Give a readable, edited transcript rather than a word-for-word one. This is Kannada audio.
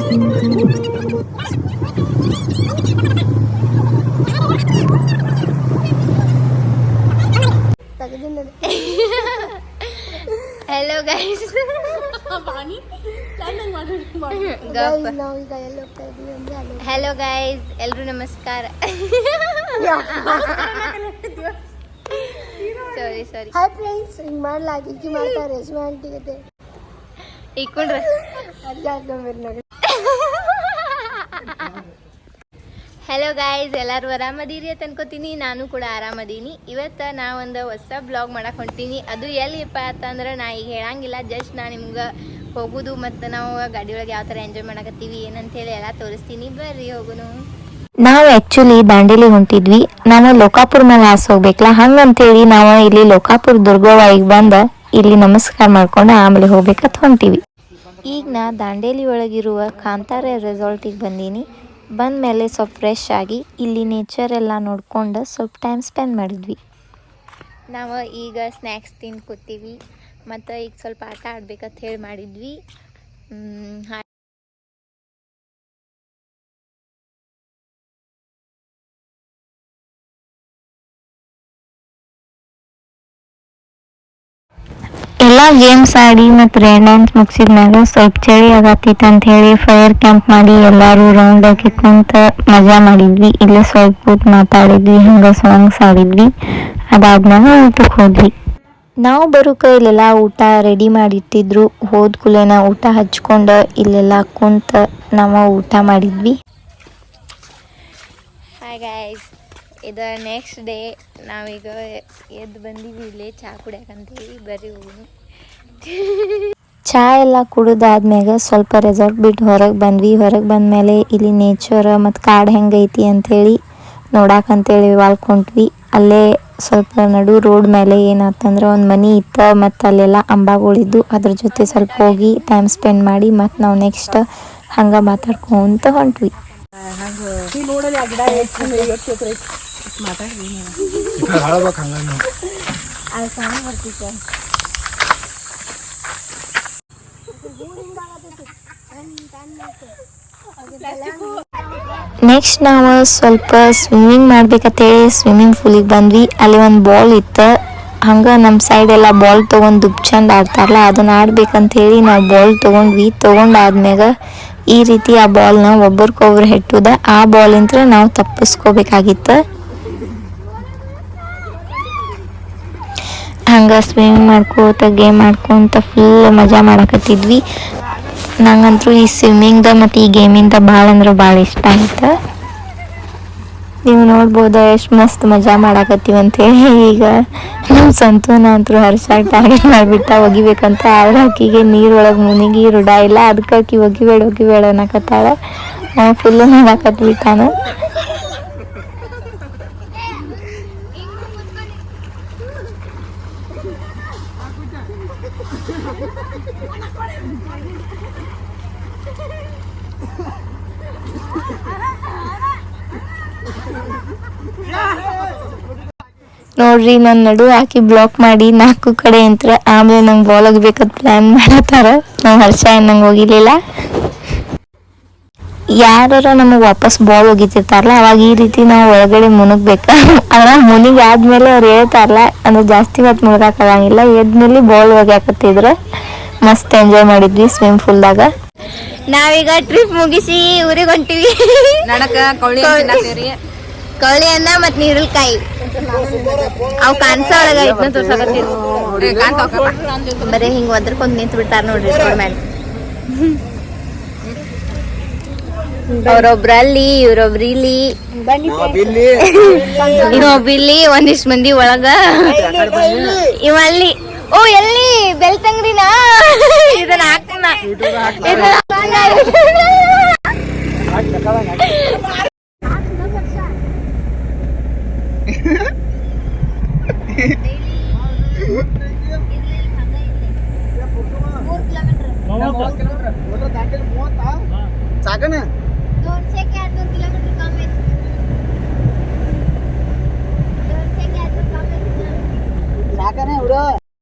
हेलो गाइस हेलो गाइस एल्रू नमस्कार सॉरी सॉरी हाय फ्रेंड्स ಹಿಂಗ್ ಮಾಡ್ಲಾಗಿ ಮಾಡ್ತಾರೆ ರೇಷ್ಮೆ ಆಂಟಿ ಜೊತೆ ಇಕ್ಕೊಂಡ್ರೆ ಅಜ್ಜಾದು ಮೇರ್ನಾಗ ಹಲೋ ಗಾಯ್ಸ್ ಎಲ್ಲರೂ ಆರಾಮದೀರಿ ಅಂತ ಅನ್ಕೋತೀನಿ. ನಾನು ಕೂಡ ಆರಾಮದೀನಿ. ಇವತ್ತು ನಾ ಒಂದು ಹೊಸ ಬ್ಲಾಗ್ ಮಾಡಕ್ಕೆ ಹೊಂಟೀನಿ. ಅದು ಎಲ್ಲಿಪ್ಪ ಅಂತಂದ್ರೆ ನಾ ಈಗ ಹೇಳಂಗಿಲ್ಲ, ಜಸ್ಟ್ ನಾ ನಿಮ್ಗೆ ಹೋಗೋದು ಮತ್ತು ನಾವು ಗಾಡಿ ಒಳಗೆ ಯಾವ ಥರ ಎಂಜಾಯ್ ಮಾಡಕತ್ತೀವಿ ಏನಂತೇಳಿ ಎಲ್ಲ ತೋರಿಸ್ತೀನಿ. ಬರ್ರಿ ಹೋಗುನು. ನಾವು ಆ್ಯಕ್ಚುಲಿ ದಾಂಡೇಲಿ ಹೊಂಟಿದ್ವಿ. ನಾವು ಲೋಕಾಪುರ ಮೇಲೆ ಹಾಸ್ ಹೋಗ್ಬೇಕಲ್ಲ, ಹಂಗಂತೇಳಿ ನಾವು ಇಲ್ಲಿ ಲೋಕಾಪುರ ದುರ್ಗವ್ವಗೆ ಬಂದು ಇಲ್ಲಿ ನಮಸ್ಕಾರ ಮಾಡ್ಕೊಂಡು ಆಮೇಲೆ ಹೋಗ್ಬೇಕಂತ ಹೊಂಟೀವಿ. ಈಗ ನಾ ದಾಂಡೇಲಿ ಒಳಗಿರುವ ಕಾಂತಾರ ರೆಸಾರ್ಟಿಗೆ ಬಂದೀನಿ. ಬಂದ ಮೇಲೆ ಸ್ವಲ್ಪ ಫ್ರೆಶ್ ಆಗಿ ಇಲ್ಲಿ ನೇಚರ್ ಎಲ್ಲ ನೋಡ್ಕೊಂಡು ಸ್ವಲ್ಪ ಟೈಮ್ ಸ್ಪೆಂಡ್ ಮಾಡಿದ್ವಿ. ನಾವು ಈಗ ಸ್ನ್ಯಾಕ್ಸ್ ತಿಂದು ಕೂತೀವಿ ಮತ್ತು ಈಗ ಸ್ವಲ್ಪ ಆಟ ಆಡ್ಬೇಕಂತ ಹೇಳಿ ಮಾಡಿದ್ವಿ. ಎಲ್ಲ ಗೇಮ್ಸ್ ಆಡಿ ಮತ್ತು ರೇನ್ ಡ್ಯಾನ್ಸ್ ಮುಗಿಸಿದ್ಮ್ಯಾಗ ಸ್ವಲ್ಪ ಚಳಿ ಆಗತ್ತಿತ್ತು ಅಂತ ಹೇಳಿ ಫೈರ್ ಕ್ಯಾಂಪ್ ಮಾಡಿ ಎಲ್ಲರೂ ರೌಂಡ್ ಆಗಿ ಕುಂತ ಮಜಾ ಮಾಡಿದ್ವಿ. ಇಲ್ಲೇ ಸ್ವಲ್ಪ ಕೂತ್ ಮಾತಾಡಿದ್ವಿ, ಹಂಗೆ ಸಾಂಗ್ಸ್ ಆಡಿದ್ವಿ. ಅದಾದ್ಮ್ಯಾಗ ಊಟಕ್ಕೆ ಹೋದ್ವಿ. ನಾವು ಬರೋಕೆ ಇಲ್ಲೆಲ್ಲ ಊಟ ರೆಡಿ ಮಾಡಿಟ್ಟಿದ್ರು. ಹೋದ ಕೂಡಲೇ ಊಟ ಹಚ್ಕೊಂಡು ಇಲ್ಲೆಲ್ಲ ಕುಂತ ನಾವು ಊಟ ಮಾಡಿದ್ವಿ. ಹಾಯ್ ಗಾಯ್ಸ್, ಇದು ನೆಕ್ಸ್ಟ್ ಡೇ. ನಾವೀಗ ಎದ್ದು ಬಂದೀವಿ ಇಲ್ಲೇ ಚಹಾ ಕುಡಿಯಾಕಂತೀವಿ. ಬರ್ರಿ ಹೋಗುನು. ಚಹಾ ಎಲ್ಲ ಕುಡಿದಾದ್ಮ್ಯಾಗ ಸ್ವಲ್ಪ ರೆಸಾರ್ಟ್ ಬಿಟ್ಟು ಹೊರಗೆ ಬಂದ್ವಿ. ಹೊರಗೆ ಬಂದಮೇಲೆ ಇಲ್ಲಿ ನೇಚರ್ ಮತ್ತು ಕಾಡು ಹೆಂಗೈತಿ ಅಂಥೇಳಿ ನೋಡಾಕಂತೇಳಿ ವಾಲ್ಕೊಂಡ್ವಿ. ಅಲ್ಲೇ ಸ್ವಲ್ಪ ನಡು ರೋಡ್ ಮೇಲೆ ಏನಾತಂದ್ರೆ ಒಂದು ಮನೆ ಇತ್ತು ಮತ್ತು ಅಲ್ಲೆಲ್ಲ ಅಂಬಾಗಳಿದ್ದು. ಅದ್ರ ಜೊತೆ ಸ್ವಲ್ಪ ಹೋಗಿ ಟೈಮ್ ಸ್ಪೆಂಡ್ ಮಾಡಿ ಮತ್ತು ನಾವು ನೆಕ್ಸ್ಟ್ ಹಂಗೆ ಮಾತಾಡ್ಕೊಂತ ಹೊಂಟ್ವಿ. ನೆಕ್ಸ್ಟ್ ನಾವು ಸ್ವಲ್ಪ ಸ್ವಿಮ್ಮಿಂಗ್ ಮಾಡ್ಬೇಕಂತೇಳಿ ಸ್ವಿಮ್ಮಿಂಗ್ ಪೂಲಿಗೆ ಬಂದ್ವಿ. ಅಲ್ಲಿ ಒಂದು ಬಾಲ್ ಇತ್ತು. ಹಂಗೆ ನಮ್ಮ ಸೈಡೆಲ್ಲ ಬಾಲ್ ತೊಗೊಂಡು ದುಬ್ ಚಂದ ಆಡ್ತಾರಲ್ಲ, ಅದನ್ನ ಆಡ್ಬೇಕಂತೇಳಿ ನಾವು ಬಾಲ್ ತೊಗೊಂಡ್ವಿ. ತೊಗೊಂಡಾದ್ಮ್ಯಾಗ ಈ ರೀತಿ ಆ ಬಾಲ್ನ ಒಬ್ರಿಗೊಬ್ರು ಹೆಟ್ಟುದ. ಆ ಬಾಲಿಂದ ನಾವು ತಪ್ಪಿಸ್ಕೋಬೇಕಾಗಿತ್ತು. ಹಂಗೆ ಸ್ವಿಮ್ಮಿಂಗ್ ಮಾಡ್ಕೋತ ಗೇಮ್ ಮಾಡ್ಕೊತ ಫುಲ್ ಮಜಾ ಮಾಡಕತ್ತಿದ್ವಿ. ನಂಗಂತೂ ಈ ಸ್ವಿಮ್ಮಿಂಗ್ದ ಮತ್ತು ಈ ಗೇಮಿಂದ ಭಾಳ ಅಂದ್ರೆ ಭಾಳ ಇಷ್ಟ ಆಯ್ತು. ನೀವು ನೋಡ್ಬೋದು ಎಷ್ಟು ಮಸ್ತ್ ಮಜಾ ಮಾಡಾಕತ್ತೀವಿ ಅಂಥೇಳಿ. ಈಗ ನಮ್ಮ ಸಂತೂನ ಅಂತೂ ಹರ್ಷ ಟಾರ್ಗೆಟ್ ಮಾಡಿಬಿಟ್ಟ ಒಗಿಬೇಕಂತ. ಆದ್ರೆ ಆಕಿಗೆ ನೀರೊಳಗೆ ಮುನಿಗಿ ರೂಢ ಇಲ್ಲ, ಅದಕ್ಕೆ ಆಕಿ ಒಗಿಬೇಡ ಅನ್ನಕತ್ತಾಳ. ಫುಲ್ಲು ಮಾಡಾಕತ್ಬಿಟ್ಟಾನು. ನೋಡ್ರಿ, ನನ್ನ ನಡು ಹಾಕಿ ಬ್ಲಾಕ್ ಮಾಡಿ 4 ಕಡೆ ಅಂತ ಆಮೇಲೆ ನಂಗೆ ಬಾಲ್ ಹೋಗ್ಬೇಕಂತ ಪ್ಲ್ಯಾನ್ ಮಾಡತ್ತಾರ. ನಾವು ಹರ್ಷ ನಂಗೆ ಹೋಗಿರ್ಲಿಲ್ಲ. ಯಾರು ನಮಗೆ ವಾಪಸ್ ಬಾಲ್ ಒಗಿತಿರ್ತಾರಲ್ಲ, ಅವಾಗ ಈ ರೀತಿ ನಾವು ಒಳಗಡೆ ಮುನುಗ್ಬೇಕು. ಅದ್ರ ಮುನಿಗೆ ಆದ್ಮೇಲೆ ಅವ್ರು ಹೇಳ್ತಾರಲ್ಲ, ಅಂದ್ರೆ ಜಾಸ್ತಿ ಹೊತ್ತು ಮುಳುಗಾಕಂಗಿಲ್ಲ. ಎದ್ಮೇಲೆ ಬಾಲ್ ಒಗ್ಯಾಕತ್ತಿದ್ರು. ಮಸ್ತ್ ಎಂಜಾಯ್ ಮಾಡಿದ್ವಿ ಸ್ವಿಮ್ಮಿಂಗ್ ಪೂಲ್ದಾಗ. ನಾವೀಗ ಟ್ರಿಪ್ ಮುಗಿಸಿ ಊರಿಗೆ ಹೊಂಟಿವಿ. ಕವಳಿ ಅನ್ನ ಮತ್ತು ನೀರಲ್ಕಾಯಿ ಅವು ಕಾನ್ಸ ಒಳಗ ಇದನ್ನ ತೋರ್ಸಕತ್ತೀವಿ. ಬರೀ ಹಿಂಗೆ ಒದ್ರಕೊಂಡ್ ನಿಂತು ಬಿಟ್ಟಾರ ನೋಡ್ರಿ ರೋಡ್ ಮೇಲೆ. ಅವ್ರೊಬ್ರಲ್ಲಿ ಇವ್ರೊಬ್ರು ಇಲ್ಲಿ, ಇನ್ನೊಬ್ಬಿಲ್ಲಿ, ಒಂದಿಷ್ಟು ಮಂದಿ ಒಳಗ ಇವಲ್ಲಿ. ಓ ಎಲ್ಲಿ ಬೆಳ್ತಂಗ್ರಿನಾ? ಇದನ್ನ ಹಾಕ್ತಾನ. ಸಾಕನ